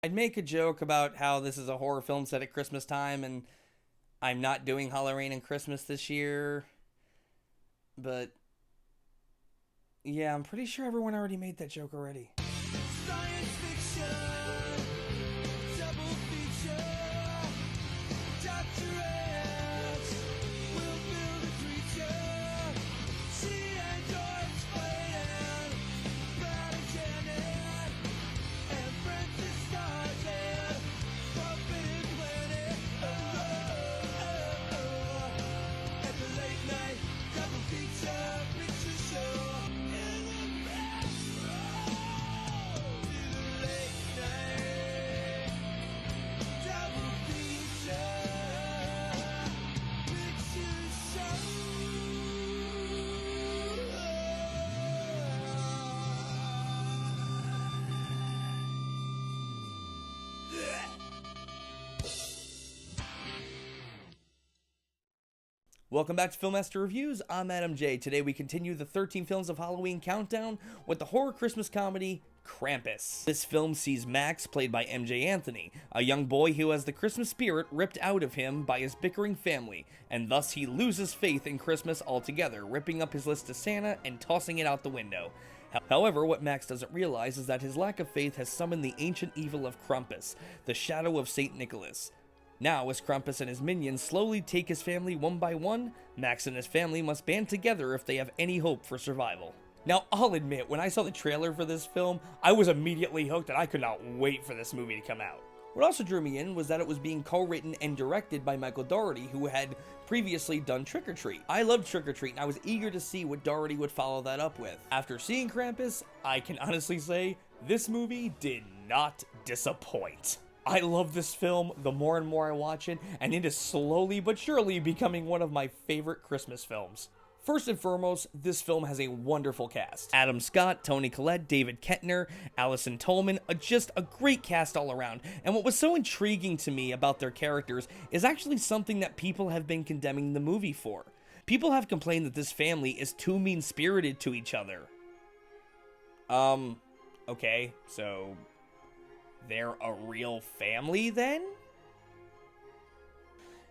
I'd make a joke about how this is a horror film set at Christmas time and I'm not doing Halloween and Christmas this year. But yeah, I'm pretty sure everyone already made that joke already. Science fiction, double feature, Dr. X will build a creature. She enjoys playing Battle Janet and Francis started Forbidden Planet. At the late night double feature picture show. In the back row to the late night double feature picture show. Welcome back to Filmmaster Reviews. I'm Adam J. Today we continue the 13 films of Halloween countdown with the horror Christmas comedy Krampus. This film sees Max, played by MJ Anthony, a young boy who has the Christmas spirit ripped out of him by his bickering family, and thus he loses faith in Christmas altogether, ripping up his list to Santa and tossing it out the window. However, what Max doesn't realize is that his lack of faith has summoned the ancient evil of Krampus, the shadow of Saint Nicolas. Now, as Krampus and his minions slowly take his family one by one, Max and his family must band together if they have any hope for survival. Now, I'll admit, when I saw the trailer for this film, I was immediately hooked and I could not wait for this movie to come out. What also drew me in was that it was being co-written and directed by Michael Dougherty, who had previously done Trick or Treat. I loved Trick or Treat and I was eager to see what Dougherty would follow that up with. After seeing Krampus, I can honestly say, this movie did not disappoint. I love this film the more and more I watch it, and it is slowly but surely becoming one of my favorite Christmas films. First and foremost, this film has a wonderful cast. Adam Scott, Toni Collette, David Kettner, Allison Tolman, just a great cast all around. And what was so intriguing to me about their characters is actually something that people have been condemning the movie for. People have complained that this family is too mean-spirited to each other. Okay, so they're a real family then?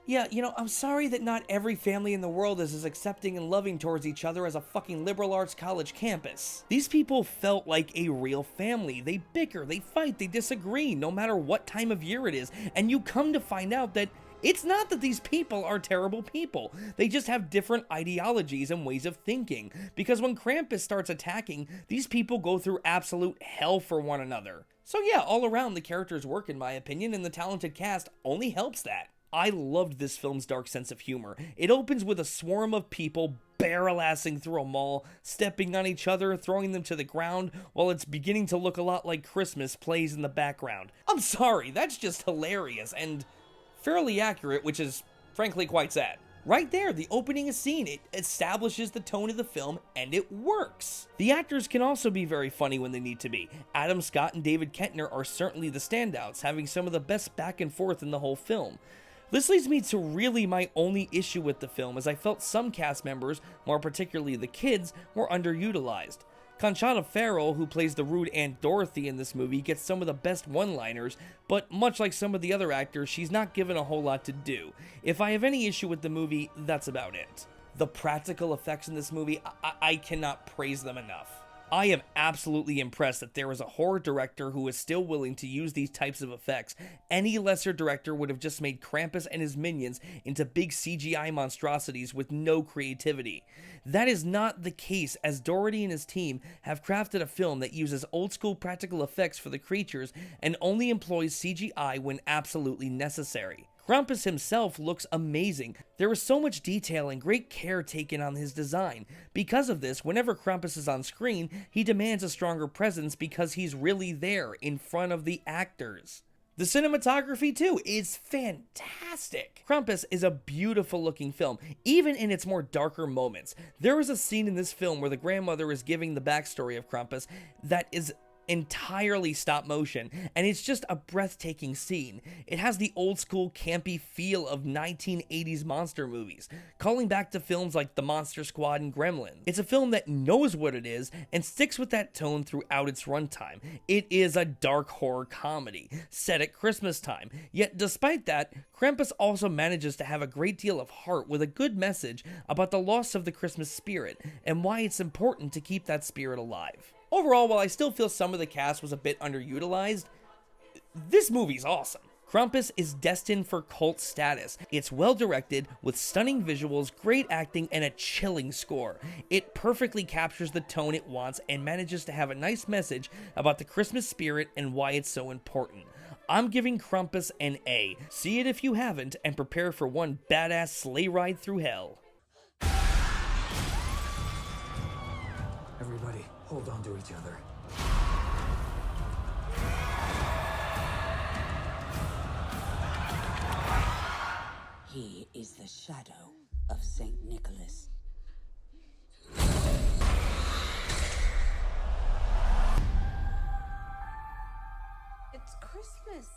Yeah, I'm sorry that not every family in the world is as accepting and loving towards each other as a fucking liberal arts college campus. These people felt like a real family. They bicker, they fight, they disagree, no matter what time of year it is. And you come to find out that it's not that these people are terrible people. They just have different ideologies and ways of thinking. Because when Krampus starts attacking, these people go through absolute hell for one another. So yeah, all around the characters work in my opinion, and the talented cast only helps that. I loved this film's dark sense of humor. It opens with a swarm of people barrel-assing through a mall, stepping on each other, throwing them to the ground, while it's beginning to look a lot like Christmas plays in the background. I'm sorry, that's just hilarious and fairly accurate, which is frankly quite sad. Right there, the opening scene, it establishes the tone of the film, and it works. The actors can also be very funny when they need to be. Adam Scott and David Kettner are certainly the standouts, having some of the best back and forth in the whole film. This leads me to really my only issue with the film, as I felt some cast members, more particularly the kids, were underutilized. Conchata Ferrell, who plays the rude Aunt Dorothy in this movie, gets some of the best one-liners, but much like some of the other actors, she's not given a whole lot to do. If I have any issue with the movie, that's about it. The practical effects in this movie, I cannot praise them enough. I am absolutely impressed that there is a horror director who is still willing to use these types of effects. Any lesser director would have just made Krampus and his minions into big CGI monstrosities with no creativity. That is not the case, as Dougherty and his team have crafted a film that uses old school practical effects for the creatures and only employs CGI when absolutely necessary. Krampus himself looks amazing. There is so much detail and great care taken on his design. Because of this, whenever Krampus is on screen, he demands a stronger presence because he's really there in front of the actors. The cinematography, too, is fantastic. Krampus is a beautiful looking film, even in its more darker moments. There is a scene in this film where the grandmother is giving the backstory of Krampus that is entirely stop motion, and it's just a breathtaking scene. It has the old school campy feel of 1980s monster movies, calling back to films like The Monster Squad and Gremlins. It's a film that knows what it is and sticks with that tone throughout its runtime. It is a dark horror comedy, set at Christmas time, yet despite that, Krampus also manages to have a great deal of heart with a good message about the loss of the Christmas spirit and why it's important to keep that spirit alive. Overall, while I still feel some of the cast was a bit underutilized, this movie's awesome. Krampus is destined for cult status. It's well directed, with stunning visuals, great acting, and a chilling score. It perfectly captures the tone it wants and manages to have a nice message about the Christmas spirit and why it's so important. I'm giving Krampus an A. See it if you haven't, and prepare for one badass sleigh ride through hell. Everybody, hold on to each other. He is the shadow of Saint Nicholas. It's Christmas.